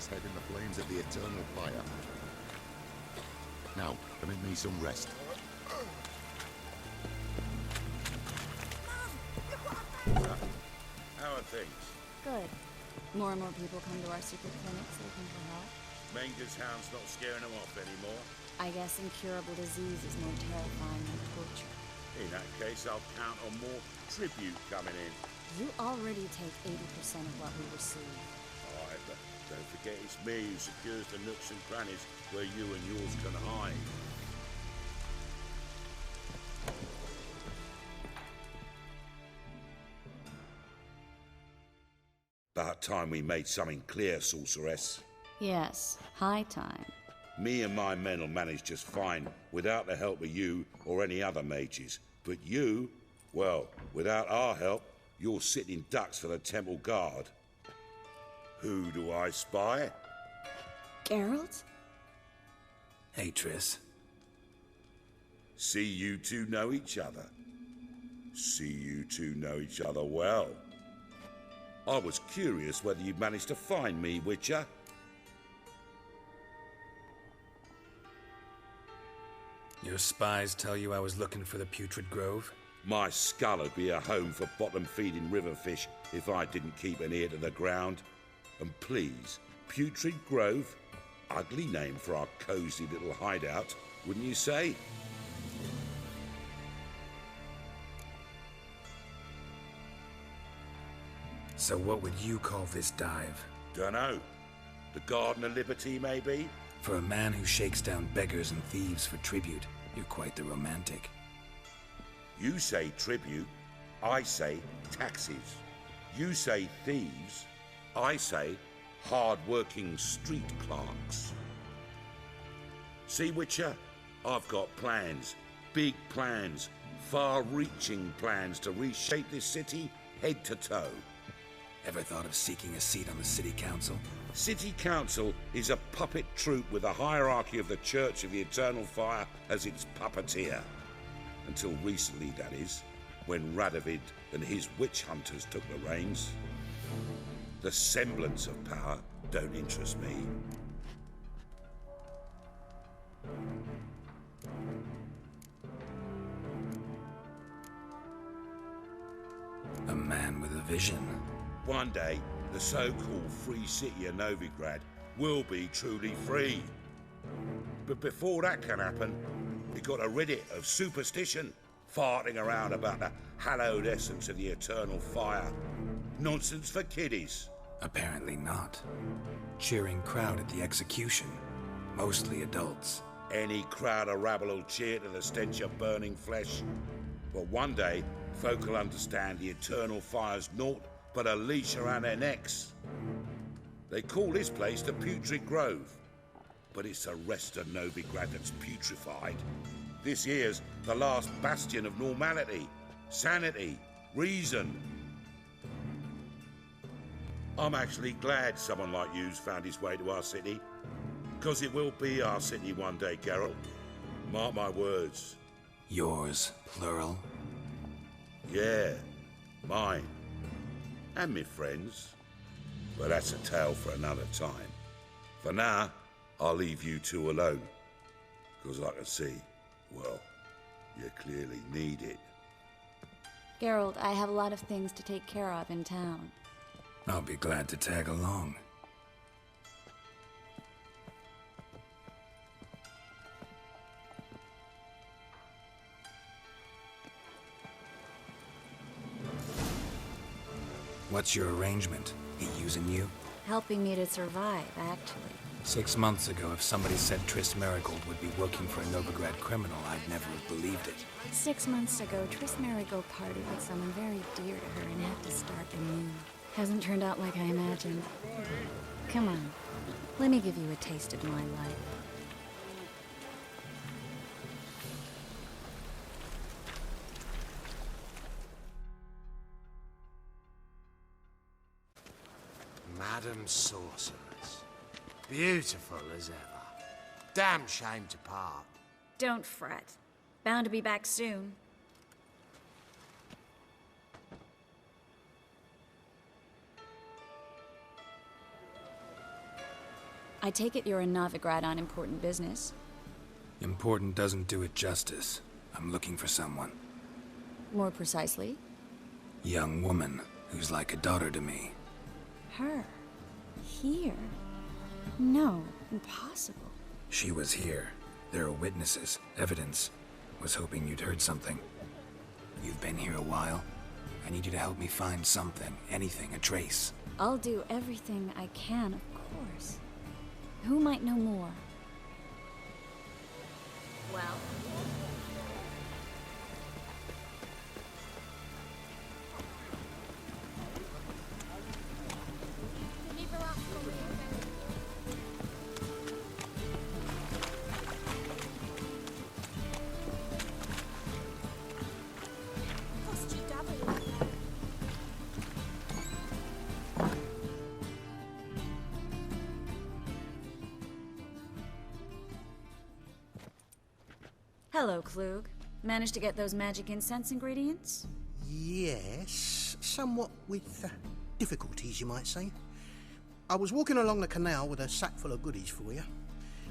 his head in the flames of the eternal fire. Now, permit me some rest. How are things? Good. More and more people come to our secret clinics looking for help. Menger's hound's not scaring them off anymore. I guess incurable disease is more terrifying than torture. In that case, I'll count on more tribute coming in. You already take 80% of what we receive. Alright, but don't forget it's me who secures the nooks and crannies where you and yours can hide. About time we made something clear, sorceress. Yes, high time. Me and my men will manage just fine without the help of you or any other mages. But you, well, without our help, you're sitting ducks for the temple guard. Who do I spy? Geralt? Hey, Triss. See you two know each other. See you two know each other well. I was curious whether you'd managed to find me, Witcher. Your spies tell you I was looking for the Putrid Grove? My skull would be a home for bottom-feeding river fish if I didn't keep an ear to the ground. And please, Putrid Grove? Ugly name for our cosy little hideout, wouldn't you say? So what would you call this dive? Dunno. The Garden of Liberty, maybe? For a man who shakes down beggars and thieves for tribute, you're quite the romantic. You say tribute, I say taxes. You say thieves, I say hard-working street clerks. See, Witcher, I've got plans, big plans, far-reaching plans to reshape this city head to toe. Ever thought of seeking a seat on the city council? City Council is a puppet troupe with the hierarchy of the Church of the Eternal Fire as its puppeteer. Until recently, that is, when Radovid and his witch hunters took the reins. The semblance of power don't interest me. A man with a vision. One day, the so-called free city of Novigrad will be truly free. But before that can happen, we got to rid it of superstition, farting around about the hallowed essence of the eternal fire. Nonsense for kiddies. Apparently not. Cheering crowd at the execution. Mostly adults. Any crowd of rabble will cheer to the stench of burning flesh. But one day, folk will understand the eternal fire's naught but a leash around their necks. They call this place the Putrid Grove, but it's the rest of Novigrad that's putrefied. This here's the last bastion of normality, sanity, reason. I'm actually glad someone like you's found his way to our city, because it will be our city one day, Geralt. Mark my words. Yours, plural. Yeah, mine. And me friends. But that's a tale for another time. For now, I'll leave you two alone. Because I can see, well, you clearly need it. Geralt, I have a lot of things to take care of in town. I'll be glad to tag along. What's your arrangement? He using you? Helping me to survive, actually. 6 months ago, if somebody said Triss Marigold would be working for a Novigrad criminal, I'd never have believed it. 6 months ago, Triss Marigold parted with someone very dear to her and had to start anew. Hasn't turned out like I imagined. Come on, let me give you a taste of my life. Madam Sorceress. Beautiful as ever. Damn shame to part. Don't fret. Bound to be back soon. I take it you're in Novigrad on important business. Important doesn't do it justice. I'm looking for someone. More precisely? Young woman who's like a daughter to me. Her. Here. No, impossible. She was here. There are witnesses, evidence. Was hoping you'd heard something. You've been here a while. I need you to help me find something, anything, a trace. I'll do everything I can, of course. Who might know more? Well... Hello, Klug. Managed to get those magic incense ingredients? Yes, somewhat with difficulties, you might say. I was walking along the canal with a sack full of goodies for you.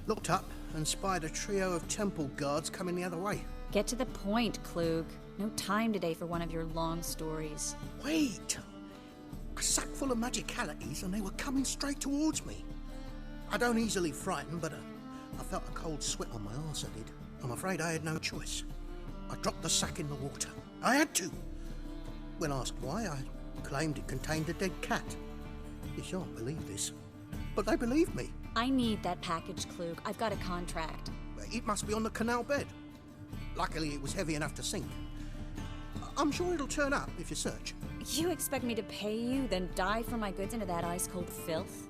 Looked up and spied a trio of temple guards coming the other way. Get to the point, Klug. No time today for one of your long stories. Wait! A sack full of magicalities and they were coming straight towards me. I don't easily frighten, but I felt a cold sweat on my arse, I did. I'm afraid I had no choice. I dropped the sack in the water. I had to. When asked why, I claimed it contained a dead cat. You shan't believe this, but they believed me. I need that package, Klug. I've got a contract. It must be on the canal bed. Luckily, it was heavy enough to sink. I'm sure it'll turn up if you search. You expect me to pay you, then dive for my goods into that ice-cold filth?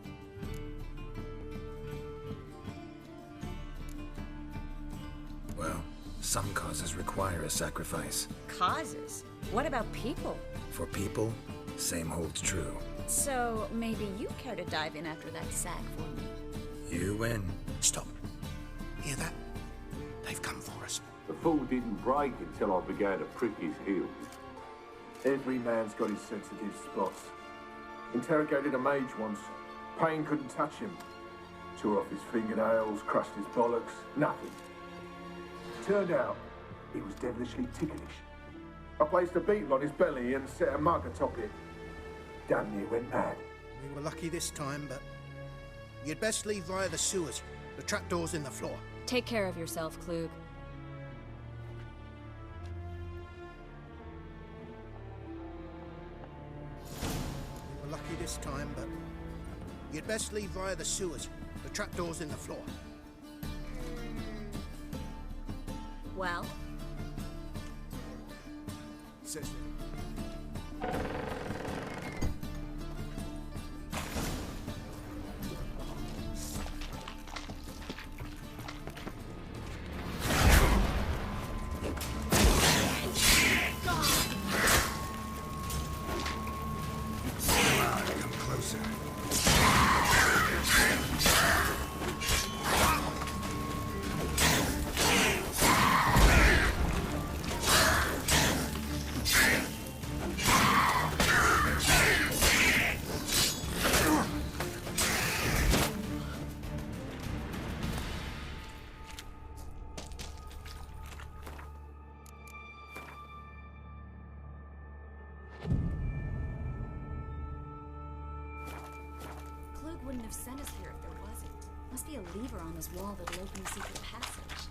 Well, some causes require a sacrifice. Causes? What about people? For people, same holds true. So, maybe you care to dive in after that sack for me? You win. Stop. Hear that? They've come for us. The fall didn't break until I began to prick his heels. Every man's got his sensitive spots. Interrogated a mage once. Pain couldn't touch him. Tore off his fingernails, crushed his bollocks, nothing. Turned out, he was devilishly ticklish. I placed a beetle on his belly and set a mug atop it. Damn near went mad. We were lucky this time, but you'd best leave via the sewers. The trapdoor's in the floor. Take care of yourself, Klug. We were lucky this time, but you'd best leave via the sewers. The trapdoor's in the floor. Well? Says Come closer. Klug wouldn't have sent us here if there wasn't. Must be a lever on this wall that'll open the secret passage.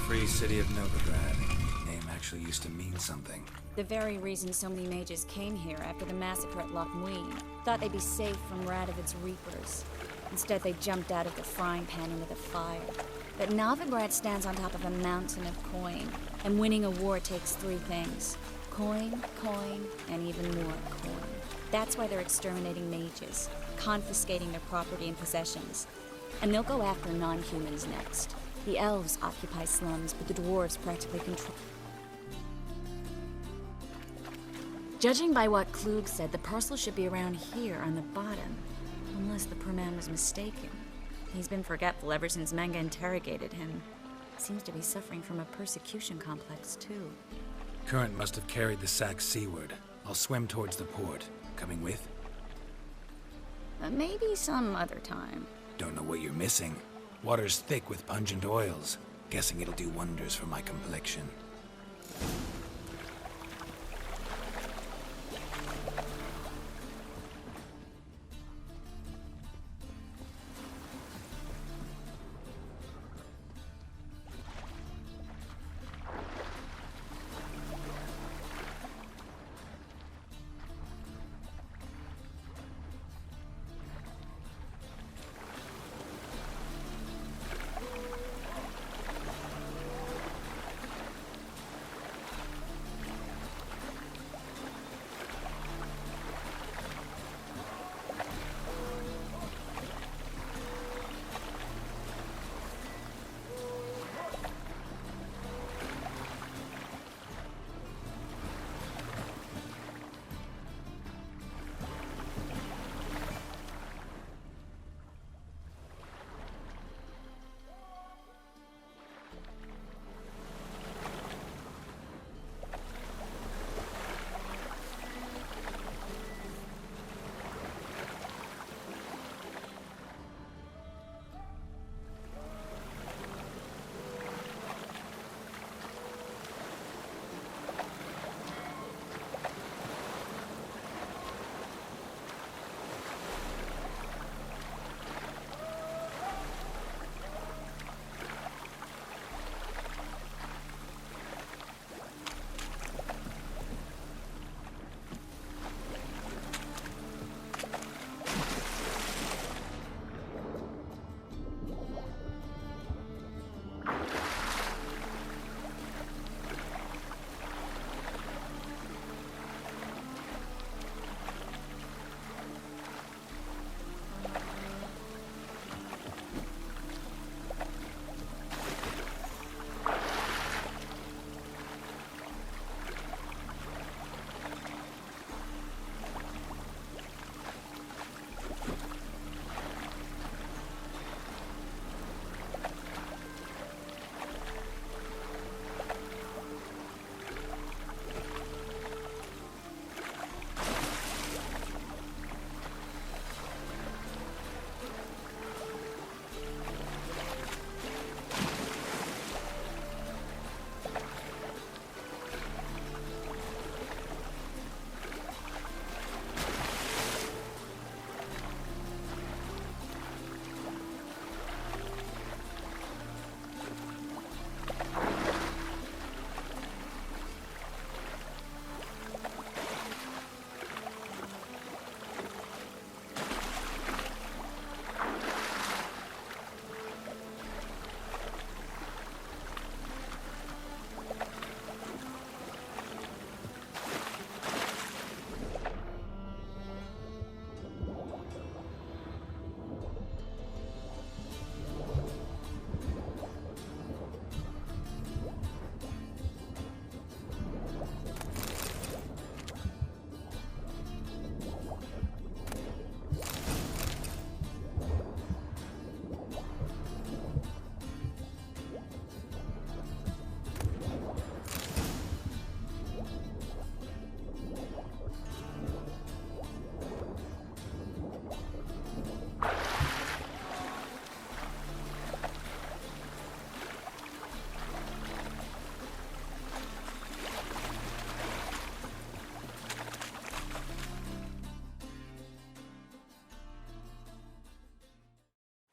Free city of Novigrad. Name actually used to mean something. The very reason so many mages came here after the massacre at Loch Muin. Thought they'd be safe from Radovid's reapers. Instead, they jumped out of the frying pan into the fire. But Novigrad stands on top of a mountain of coin, and winning a war takes three things. Coin, coin, and even more coin. That's why they're exterminating mages, confiscating their property and possessions. And they'll go after non-humans next. The elves occupy slums, but the dwarves practically control. Judging by what Klug said, the parcel should be around here on the bottom. Unless the poor man was mistaken. He's been forgetful ever since Manga interrogated him. Seems to be suffering from a persecution complex, too. Current must have carried the sack seaward. I'll swim towards the port. Coming with? Maybe some other time. Don't know what you're missing. Water's thick with pungent oils. Guessing it'll do wonders for my complexion.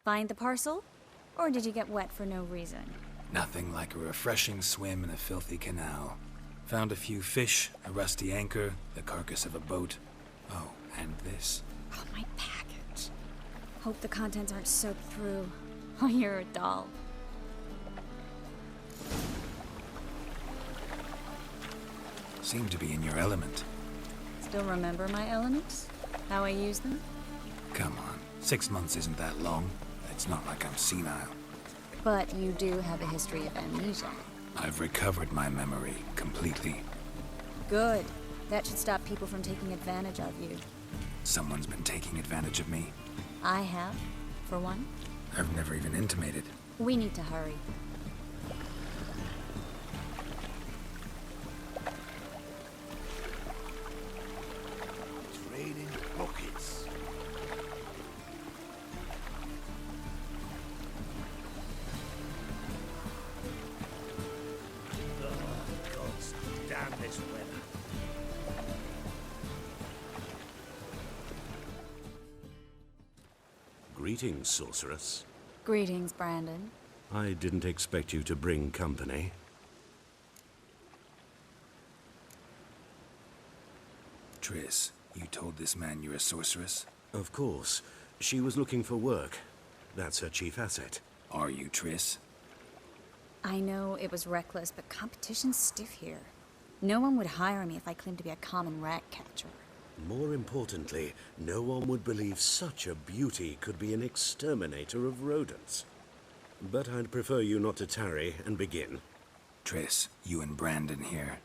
Find the parcel? Or did you get wet for no reason? Nothing like a refreshing swim in a filthy canal. Found a few fish, a rusty anchor, the carcass of a boat. Oh, and this. Oh, my package. Hope the contents aren't soaked through. Oh, you're a doll. Seem to be in your element. Still remember my elements? How I use them? Come on, 6 months isn't that long. It's not like I'm senile. But you do have a history of amnesia. I've recovered my memory completely. Good. That should stop people from taking advantage of you. Someone's been taking advantage of me. I have, for one. I've never even intimated. We need to hurry. It's raining buckets. Oh, gods, damn this weather. Greetings, sorceress. Greetings, Brandon. I didn't expect you to bring company. Triss, you told this man you're a sorceress? Of course. She was looking for work. That's her chief asset. Are you, Triss? I know it was reckless, but competition's stiff here. No one would hire me if I claimed to be a common rat catcher. More importantly, no one would believe such a beauty could be an exterminator of rodents. But I'd prefer you not to tarry and begin. Triss, you and Brandon here.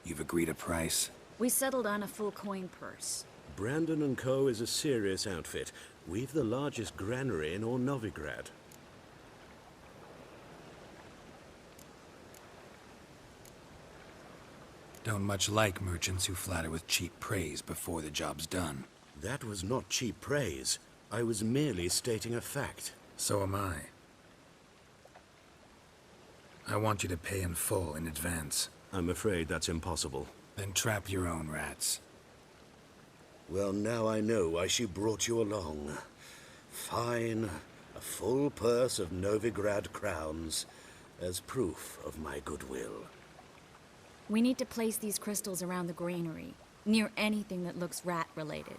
You've agreed a price? We settled on a full coin purse. Brandon and Co. is a serious outfit. We've the largest granary in all Novigrad. Don't much like merchants who flatter with cheap praise before the job's done. That was not cheap praise. I was merely stating a fact. So am I. I want you to pay in full in advance. I'm afraid that's impossible. Then trap your own rats. Well, now I know why she brought you along. Fine. A full purse of Novigrad crowns as proof of my goodwill. We need to place these crystals around the granary, near anything that looks rat-related.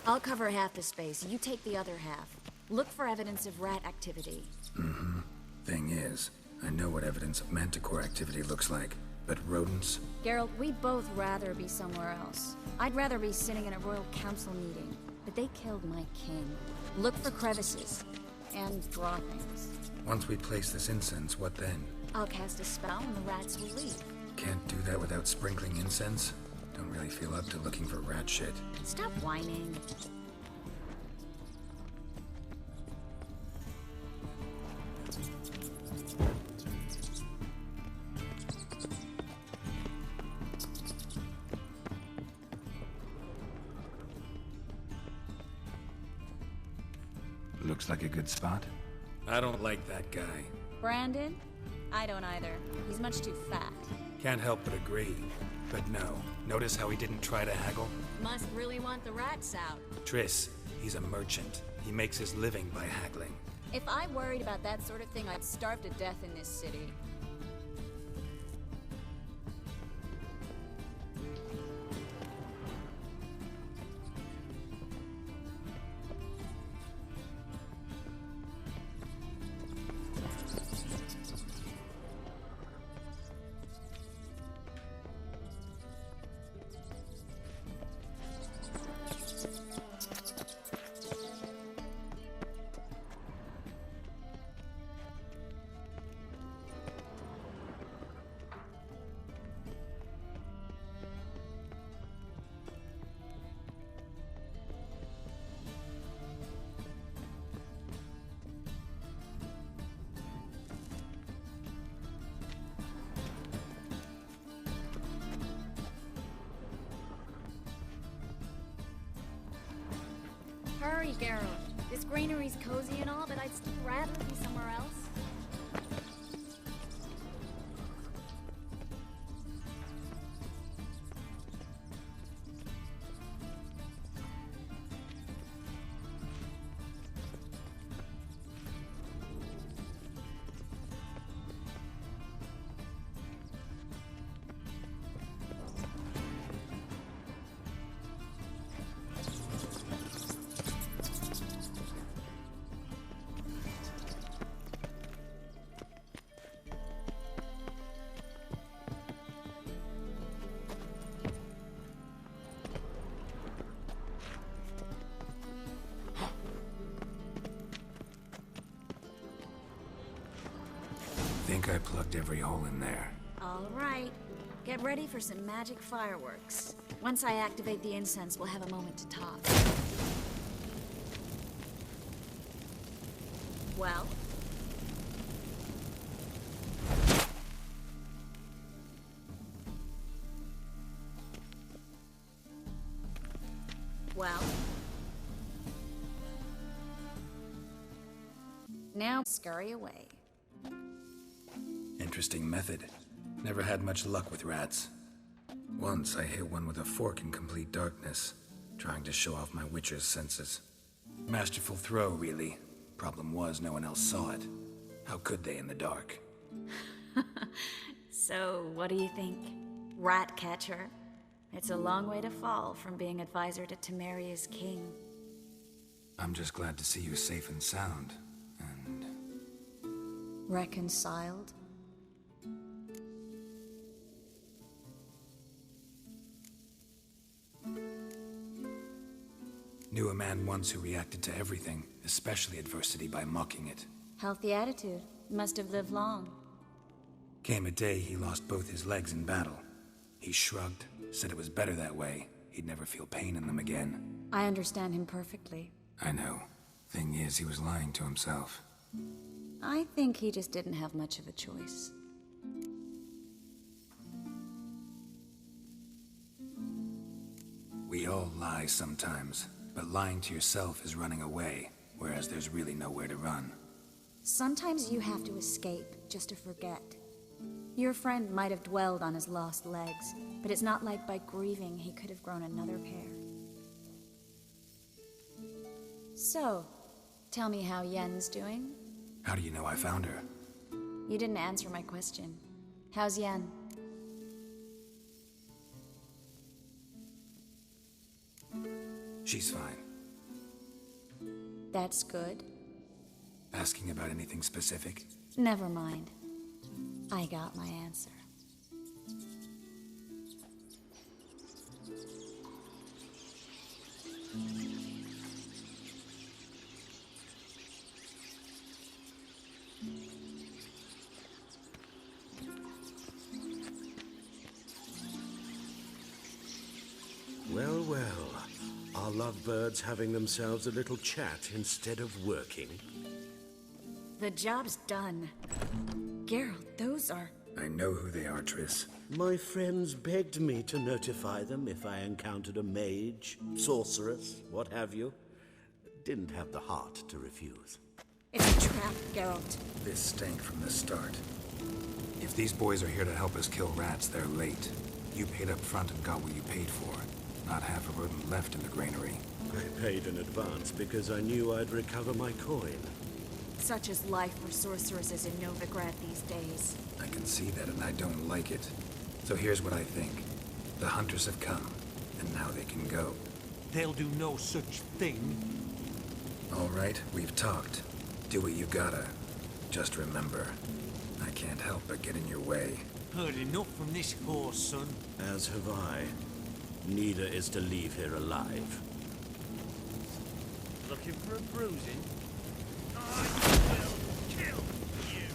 I'll cover half the space, you take the other half. Look for evidence of rat activity. Mm-hmm. Thing is, I know what evidence of manticore activity looks like, but rodents? Geralt, we'd both rather be somewhere else. I'd rather be sitting in a royal council meeting, but they killed my king. Look for crevices, and draw things. Once we place this incense, what then? I'll cast a spell and the rats will leave. Can't do that without sprinkling incense? Don't really feel up to looking for rat shit. Stop whining. Looks like a good spot. I don't like that guy. Brandon? I don't either. He's much too fat. Can't help but agree. But no. Notice how he didn't try to haggle? Must really want the rats out. Triss, he's a merchant. He makes his living by haggling. If I worried about that sort of thing, I'd starve to death in this city. Hurry, Geralt. This granary's cozy and all, but I'd still rather be somewhere else. think I plugged every hole in there. All right. Get ready for some magic fireworks. Once I activate the incense, we'll have a moment to talk. Well? Well? Now scurry away. Interesting method. Never had much luck with rats. Once I hit one with a fork in complete darkness, trying to show off my witcher's senses. Masterful throw, really. Problem was, no one else saw it. How could they in the dark? So, what do you think? Rat catcher? It's a long way to fall from being advisor to Temeria's king. I'm just glad to see you safe and sound, and... Reconciled? Knew a man once who reacted to everything, especially adversity, by mocking it. Healthy attitude. Must have lived long. Came a day he lost both his legs in battle. He shrugged, said it was better that way. He'd never feel pain in them again. I understand him perfectly. I know. Thing is, he was lying to himself. I think he just didn't have much of a choice. We all lie sometimes, but lying to yourself is running away, whereas there's really nowhere to run. Sometimes you have to escape just to forget. Your friend might have dwelled on his lost legs, but it's not like by grieving he could have grown another pair. So, tell me how Yen's doing? How do you know I found her? You didn't answer my question. How's Yen? She's fine. That's good. Asking about anything specific? Never mind. I got my answer. Well, well. Are lovebirds having themselves a little chat instead of working? The job's done. Geralt, those are... I know who they are, Triss. My friends begged me to notify them if I encountered a mage, sorceress, what have you. Didn't have the heart to refuse. It's a trap, Geralt. This stank from the start. If these boys are here to help us kill rats, they're late. You paid up front and got what you paid for. Not half a rodent left in the granary. I paid in advance because I knew I'd recover my coin. Such is life for sorceresses in Novigrad these days. I can see that, and I don't like it. So here's what I think. The hunters have come, and now they can go. They'll do no such thing. All right, we've talked. Do what you gotta. Just remember, I can't help but get in your way. Heard enough from this horse, son. As have I. Neither is to leave here alive. Looking for a bruising? I will kill you!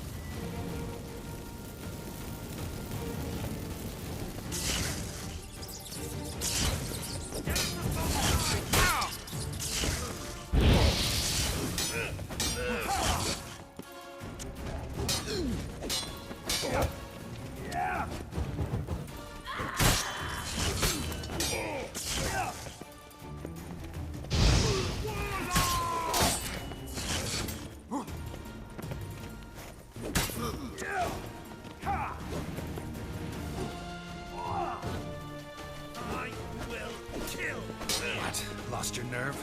What? Lost your nerve?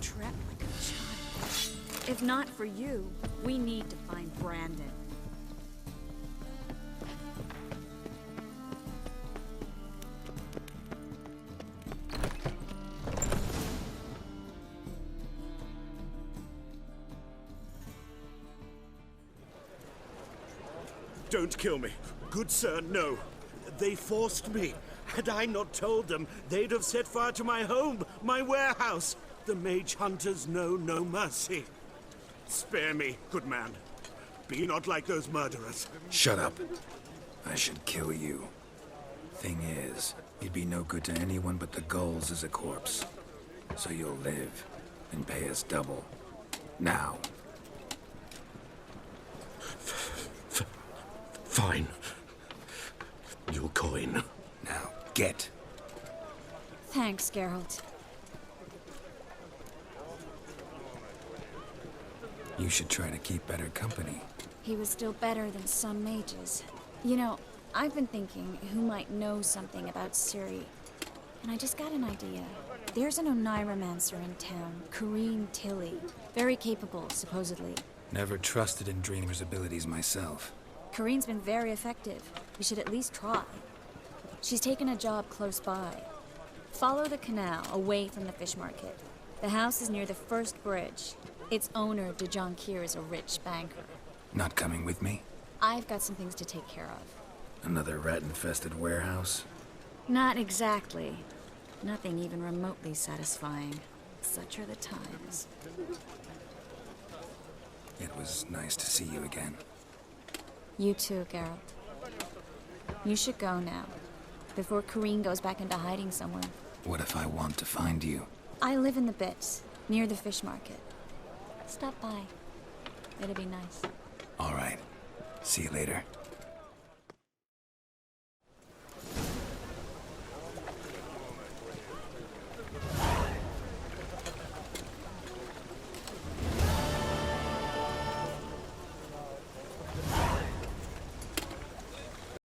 tread like a child. If not for you, we need to find Brandon. Don't kill me. Good sir, no. They forced me. Had I not told them, they'd have set fire to my home, my warehouse. The mage hunters know no mercy. Spare me, good man. Be not like those murderers. Shut up. I should kill you. Thing is, you'd be no good to anyone but the gulls as a corpse. So you'll live and pay us double. Now. Fine. Your coin. Now, get. Thanks, Geralt. You should try to keep better company. He was still better than some mages. You know, I've been thinking who might know something about Ciri. And I just got an idea. There's an Oneiromancer in town, Kareem Tilly. Very capable, supposedly. Never trusted in Dreamer's abilities myself. Kareem's been very effective. We should at least try. She's taken a job close by. Follow the canal, away from the fish market. The house is near the first bridge. Its owner, Dejon Kier, is a rich banker. Not coming with me? I've got some things to take care of. Another rat-infested warehouse? Not exactly. Nothing even remotely satisfying. Such are the times. It was nice to see you again. You too, Geralt. You should go now, before Kareem goes back into hiding somewhere. What if I want to find you? I live in the Bits, near the fish market. Stop by. It'll be nice. All right. See you later.